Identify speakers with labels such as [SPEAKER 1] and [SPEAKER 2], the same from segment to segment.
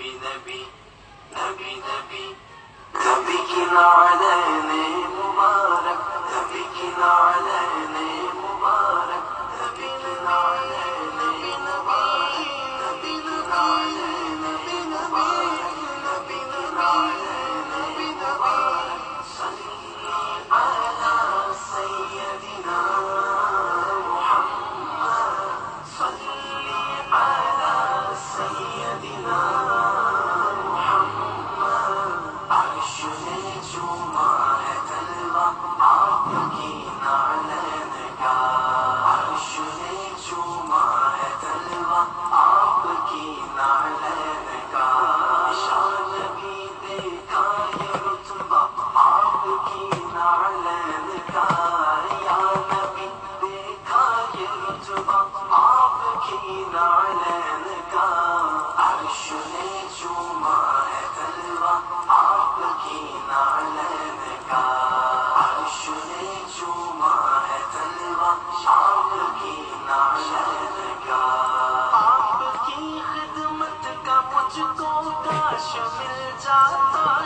[SPEAKER 1] نبی کی نعلین مبارک، نبی کی نعلین مبارک، نبی کی نعلین مبارک، نبی کی نعلین مبارک، نبی کی نعلین مبارک، صلی علی سیدنا محمد، صلی علی سیدنا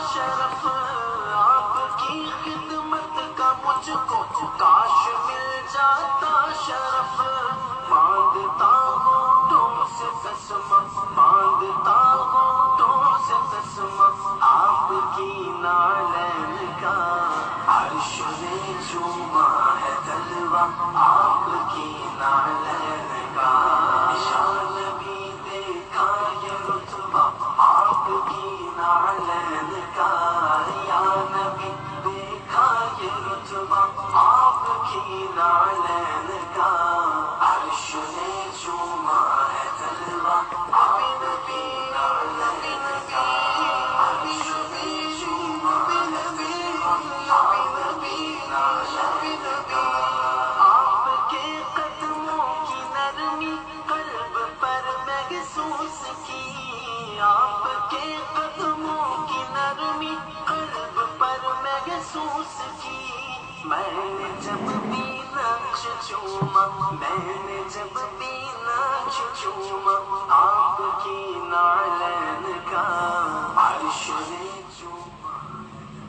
[SPEAKER 1] شرف، آپ کی خدمت کا مجھ کو کاش مل جاتا شرف، مانگتا ہونٹوں سے قسم، مانگتا ہونٹوں سے قسم، آپ کی نعلین کا عرش نے چوما ہے تلوا، آپ کی نعلین کا شان بھی دیکھا یہ رتبہ، آپ کی نعلین کا یا نبی دیکھا یہ رتبہ، آپ کی نعلین کا عرش نے چوما ہے تلوا، آپ کی نعلین کا عرش نے چوما ہے تلوا، آپ کی نعلین کا، آپ کے قدموں کی نرمی قلب پر محسوس کی، آپ کے قدموں کی نرمی قلب پر محسوس کی، میں نے جب بھی نقش چوما، میں نے جب بھی نقش چوما، آپ کی نعلین کا عرش نے چوما۔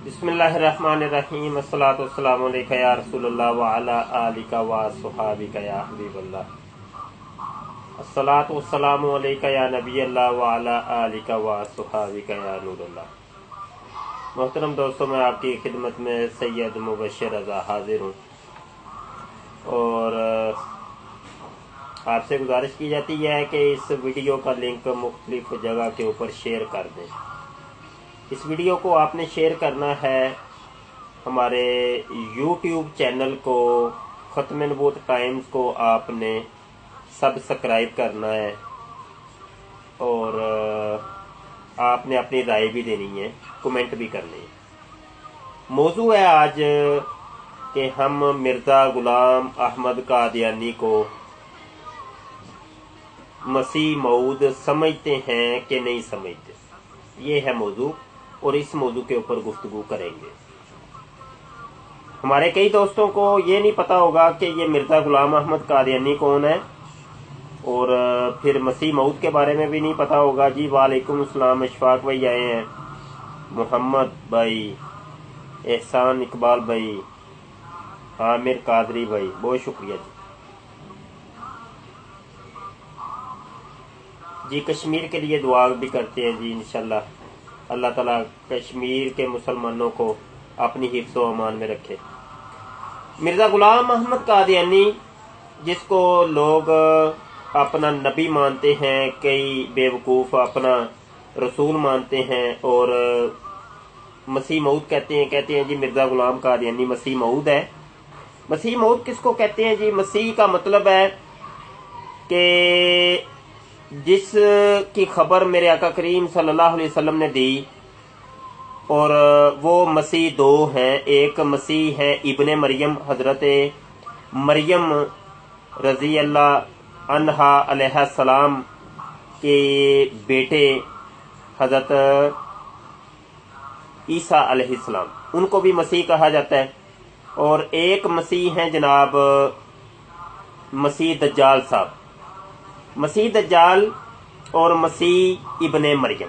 [SPEAKER 2] بسم اللہ الرحمن الرحیم، الصلاۃ والسلام علیکہ یا رسول اللہ وعلی آلکہ وصحابکہ یا حبیب اللہ، الصلاۃ والسلام علیکہ یا نبی اللہ وعلی آلکہ وصحابکہ یا نور اللہ۔ محترم دوستوں، میں آپ کی خدمت میں سید مبشر رضا حاضر ہوں، اور آپ سے گزارش کی جاتی ہے کہ اس ویڈیو کا لنک مختلف جگہ کے اوپر شیئر کر دیں۔ اس ویڈیو کو آپ نے شیئر کرنا ہے، ہمارے یوٹیوب چینل کو ختم نبوت ٹائمز کو آپ نے سبسکرائب کرنا ہے، اور آپ نے اپنی رائے بھی دینی ہے، کمنٹ بھی کرنے ہیں۔ موضوع ہے آج کہ ہم مرزا غلام احمد قادیانی کو مسیح موعود سمجھتے ہیں کہ نہیں سمجھتے، یہ ہے موضوع، اور اس موضوع کے اوپر گفتگو کریں گے۔ ہمارے کئی دوستوں کو یہ نہیں پتا ہوگا کہ یہ مرزا غلام احمد قادیانی کون ہے، اور پھر مسیح موعود کے بارے میں بھی نہیں پتا ہوگا۔ جی وعلیکم السلام، اشفاق بھائی آئے ہیں، محمد بھائی، احسان اقبال بھائی، عامر قادری بھائی، بہت شکریہ جی۔ کشمیر کے لیے دعا بھی کرتے ہیں جی، انشاءاللہ اللہ تعالیٰ کشمیر کے مسلمانوں کو اپنی حفظ و امان میں رکھے۔ مرزا غلام احمد قادیانی، جس کو لوگ اپنا نبی مانتے ہیں، کئی بیوقوف اپنا رسول مانتے ہیں، اور مسیح موعود کہتے ہیں جی مرزا غلام قادیانی مسیح موعود ہے۔ مسیح موعود کس کو کہتے ہیں جی؟ مسیح کا مطلب ہے کہ جس کی خبر میرے آقا کریم صلی اللہ علیہ وسلم نے دی، اور وہ مسیح دو ہیں، ایک مسیح ہے ابن مریم، حضرت مریم رضی اللہ عنہا علیہ السلام کے بیٹے حضرت عیسیٰ علیہ السلام، ان کو بھی مسیح کہا جاتا ہے، اور ایک مسیح ہیں جناب مسیح دجال صاحب، مسیح دجال اور مسیح ابن مریم،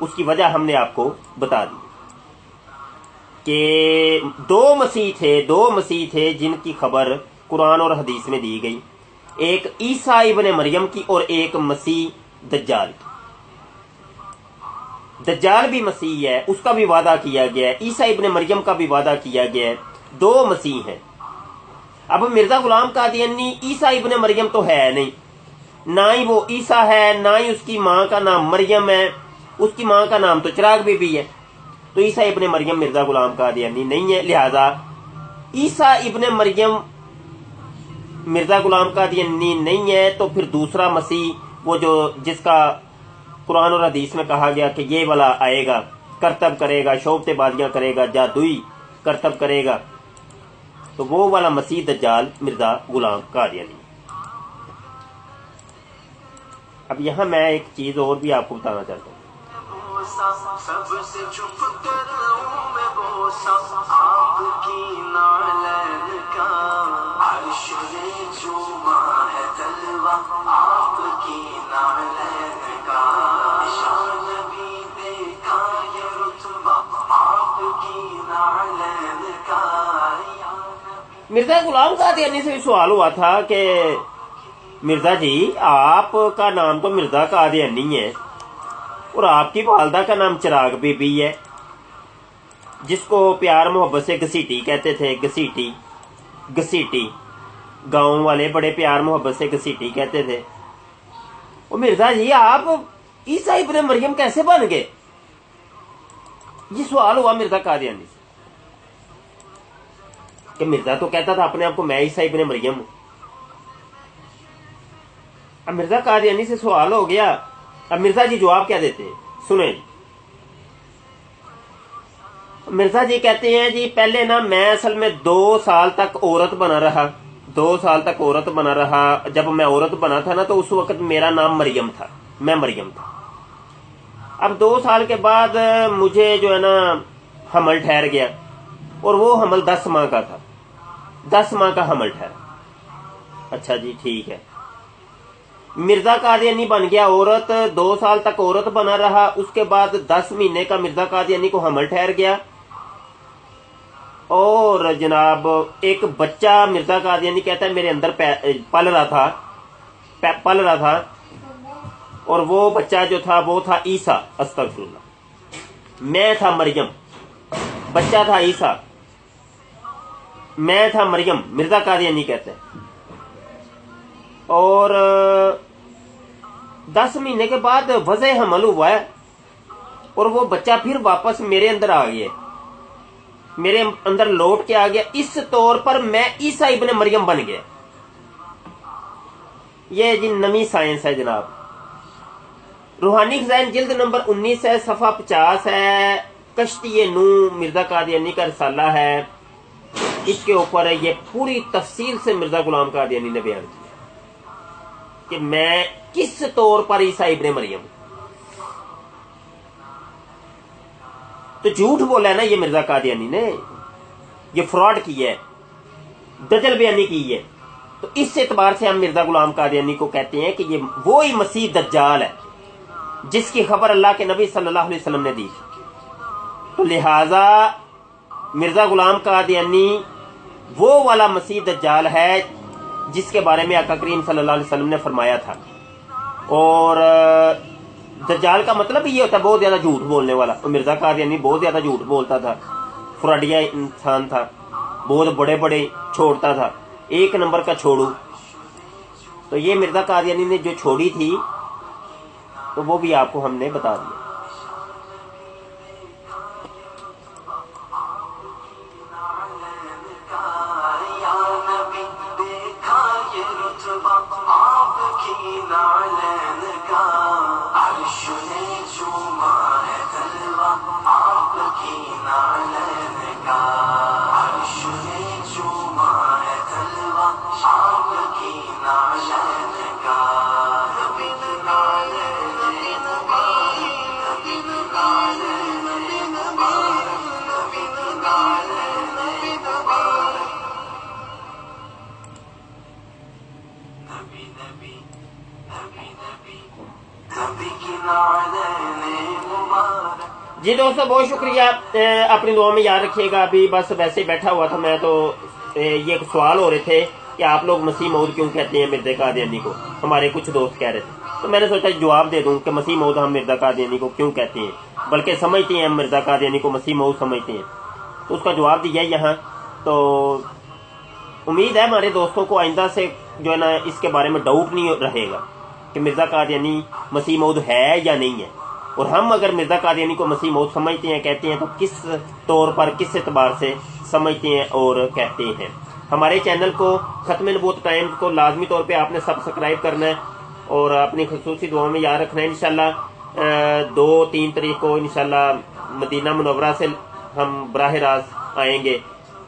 [SPEAKER 2] اس کی وجہ ہم نے آپ کو بتا دی کہ دو مسیح تھے جن کی خبر قرآن اور حدیث میں دی گئی، ایک عیسیٰ ابن مریم کی اور ایک مسیح دجال کی۔ دجال بھی مسیح ہے، اس کا بھی وعدہ کیا گیا ہے، عیسیٰ ابن مریم کا بھی وعدہ کیا گیا ہے، دو مسیح ہیں۔ اب مرزا غلام قادیانی عیسیٰ ابن مریم تو ہے نہیں، نہ ہی وہ عیسیٰ ہے، نہ ہی اس کی ماں کا نام مریم ہے، اس کی ماں کا نام تو چراغ بی بی ہے، تو عیسیٰ ابن مریم مرزا غلام قادیانی نہیں ہے۔ لہذا عیسیٰ ابن مریم مرزا غلام قادیانی نہیں ہے، تو پھر دوسرا مسیح وہ جو جس کا قرآن اور حدیث میں کہا گیا کہ یہ والا آئے گا، کرتب کرے گا، شوبتے بازیاں کرے گا، جادوئی کرتب کرے گا، تو وہ والا مسیح دجال مرزا غلام قادیانی۔ اب یہاں میں ایک چیز اور بھی آپ کو بتانا چاہتا ہوں۔
[SPEAKER 1] سب سے چھپ کر ہوں میں بوسا آپ کی نالین کا، عرش نے چوما ہے تلوا آپ کی نالین کا، شان بھی دیکھا یہ رتبہ آپ کی نالین کا۔
[SPEAKER 2] مرزا غلام قادیانی سے سوال ہوا تھا کہ مرزا جی آپ کا نام تو مرزا قادیانی ہے اور آپ کی والدہ کا نام چراغ بی بی ہے، جس کو پیار محبت سے گھسیٹی کہتے تھے، گھسیٹی گاؤں والے بڑے پیار محبت سے گھسیٹی کہتے تھے۔ وہ مرزا جی آپ عیسیٰ ابن مریم کیسے بن گئے؟ یہ سوال ہوا مرزا قادیانی سے کہ مرزا تو کہتا تھا اپنے آپ کو میں عیسیٰ ابن مریم ہوں۔ اب مرزا قادیانی سے سوال ہو گیا، اب مرزا جی جواب کیا دیتے ہیں سنیں۔ مرزا جی کہتے ہیں جی پہلے نا میں اصل میں 2 سال تک عورت بنا رہا، 2 سال تک عورت بنا رہا۔ جب میں عورت بنا تھا نا تو اس وقت میرا نام مریم تھا، میں مریم تھا۔ اب 2 سال کے بعد مجھے جو ہے نا حمل ٹھہر گیا، اور وہ حمل 10 ماہ کا تھا، 10 ماہ کا حمل ٹھہرا۔ اچھا جی ٹھیک ہے، مرزا قادیانی بن گیا عورت، 2 سال تک عورت بنا رہا، اس کے بعد 10 مہینے کا مرزا قادیانی کو حمل ٹھہر گیا، اور جناب ایک بچہ مرزا قادیانی کہتا ہے میرے اندر پل رہا تھا، اور وہ بچہ جو تھا وہ تھا عیسیٰ، استغفر اللہ، میں تھا مریم، بچہ تھا عیسیٰ، میں تھا مریم، مرزا قادیانی کہتے ہیں۔ اور 10 مہینے کے بعد وضع حمل ہوا ہے، اور وہ بچہ پھر واپس میرے اندر آ گیا، میرے اندر لوٹ کے آ گیا، اس طور پر میں عیسیٰ ابن مریم بن گیا۔ یہ جی نئی سائنس ہے جناب، روحانی خزائن جلد نمبر 19 ہے، صفحہ 50 ہے، کشتی نو مرزا قادیانی کا رسالہ ہے، اس کے اوپر یہ پوری تفصیل سے مرزا غلام قادیانی نے بیان کیا کہ میں کس طور پر عیسیٰ ابن مریم ہوں۔ تو جھوٹ بولا ہے نا یہ مرزا قادیانی نے، یہ فراڈ کی ہے، دجل بیانی کی ہے۔ تو اس اعتبار سے ہم مرزا غلام قادیانی کو کہتے ہیں کہ یہ وہی مسیح دجال ہے جس کی خبر اللہ کے نبی صلی اللہ علیہ وسلم نے دی۔ تو لہذا مرزا غلام قادیانی وہ والا مسیح دجال ہے جس کے بارے میں آقا کریم صلی اللہ علیہ وسلم نے فرمایا تھا۔ اور دجال کا مطلب یہ ہوتا ہے بہت زیادہ جھوٹ بولنے والا، تو مرزا قادیانی بہت زیادہ جھوٹ بولتا تھا، فراڈیا انسان تھا، بہت بڑے بڑے چھوڑتا تھا، 1 نمبر کا چھوڑو۔ تو یہ مرزا قادیانی نے جو چھوڑی تھی تو وہ بھی آپ کو ہم نے بتا دیا۔
[SPEAKER 1] نبی کی نالین
[SPEAKER 2] جی دوستو بہت شکریہ، اپنی دعا میں یاد رکھیے گا۔ ابھی بس ویسے ہی بیٹھا ہوا تھا میں، تو یہ ایک سوال ہو رہے تھے کہ آپ لوگ مسیح موعود کیوں کہتے ہیں مرزا قادیانی کو، ہمارے کچھ دوست کہہ رہے تھے، تو میں نے سوچا جواب دے دوں کہ مسیح موعود ہم مرزا قادیانی کو کیوں کہتے ہیں، بلکہ سمجھتے ہیں ہم مرزا قادیانی کو مسیح موعود سمجھتے ہیں، تو اس کا جواب دیا یہاں۔ تو امید ہے ہمارے دوستوں کو آئندہ سے جو ہے نا اس کے بارے میں ڈاؤٹ نہیں رہے گا کہ مرزا قادیانی مسیح موعود ہے یا نہیں ہے، اور ہم اگر مرزا قادیانی کو مسیح موعود سمجھتے ہیں کہتے ہیں تو کس طور پر کس اعتبار سے سمجھتے ہیں اور کہتے ہیں۔ ہمارے چینل کو ختم نبوت ٹائم کو لازمی طور پہ آپ نے سبسکرائب کرنا ہے اور اپنی خصوصی دعاؤں میں یاد رکھنا ہے۔ انشاءاللہ 2-3 تاریخ کو انشاءاللہ مدینہ منورہ سے ہم براہ راست آئیں گے،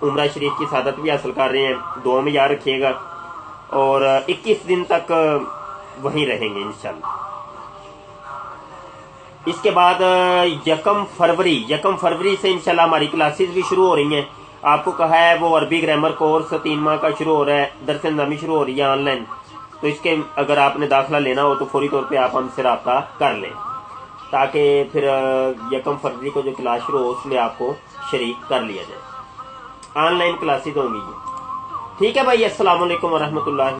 [SPEAKER 2] عمرہ شریف کی سعادت بھی حاصل کر رہے ہیں، دعاؤں میں یاد رکھیے گا، اور 21 دن تک وہیں رہیں گے انشاءاللہ۔ اس کے بعد 1 فروری سے انشاءاللہ ہماری کلاسز بھی شروع ہو رہی ہیں۔ آپ کو کہا ہے وہ عربی گرامر کورس 3 ماہ کا شروع ہو رہا ہے، درس نظامی شروع ہو رہی ہے آن لائن، تو اس کے اگر آپ نے داخلہ لینا ہو تو فوری طور پہ آپ ہم سے رابطہ کر لیں، تاکہ پھر 1 فروری کو جو کلاس شروع ہو اس میں آپ کو شریک کر لیا جائے۔ آن لائن کلاسز ہوں گی یہ، ٹھیک ہے بھائی۔ السلام علیکم ورحمۃ اللہ۔